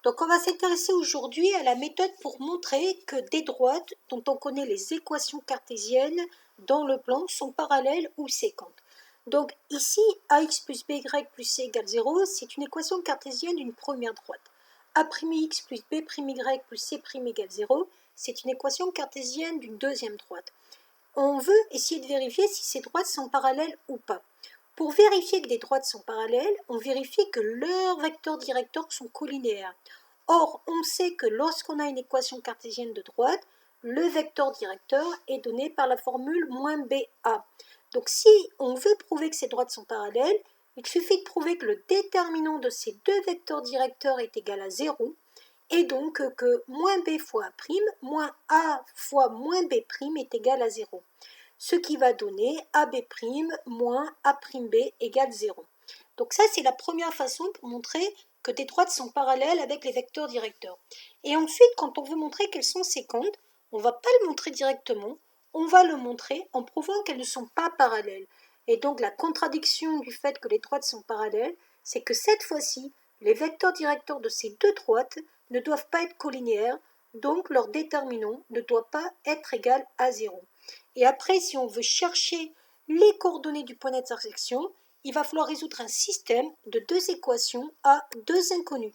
Donc on va s'intéresser aujourd'hui à la méthode pour montrer que des droites dont on connaît les équations cartésiennes dans le plan sont parallèles ou séquentes. Donc ici, ax plus by plus c égale 0, c'est une équation cartésienne d'une première droite. A'x plus b' y plus c' égale 0, c'est une équation cartésienne d'une deuxième droite. On veut essayer de vérifier si ces droites sont parallèles ou pas. Pour vérifier que des droites sont parallèles, on vérifie que leurs vecteurs directeurs sont collinéaires. Or, on sait que lorsqu'on a une équation cartésienne de droite, le vecteur directeur est donné par la formule moins BA. Donc si on veut prouver que ces droites sont parallèles, il suffit de prouver que le déterminant de ces deux vecteurs directeurs est égal à 0, et donc que moins B fois A', moins A fois moins B' est égal à 0. Ce qui va donner AB' moins A'B égale 0. Donc ça, c'est la première façon pour montrer que des droites sont parallèles avec les vecteurs directeurs. Et ensuite, quand on veut montrer qu'elles sont séquentes, on ne va pas le montrer directement, on va le montrer en prouvant qu'elles ne sont pas parallèles. Et donc la contradiction du fait que les droites sont parallèles, c'est que cette fois-ci, les vecteurs directeurs de ces deux droites ne doivent pas être collinéaires, donc leur déterminant ne doit pas être égal à 0. Et après, si on veut chercher les coordonnées du point d'intersection, il va falloir résoudre un système de deux équations à deux inconnus.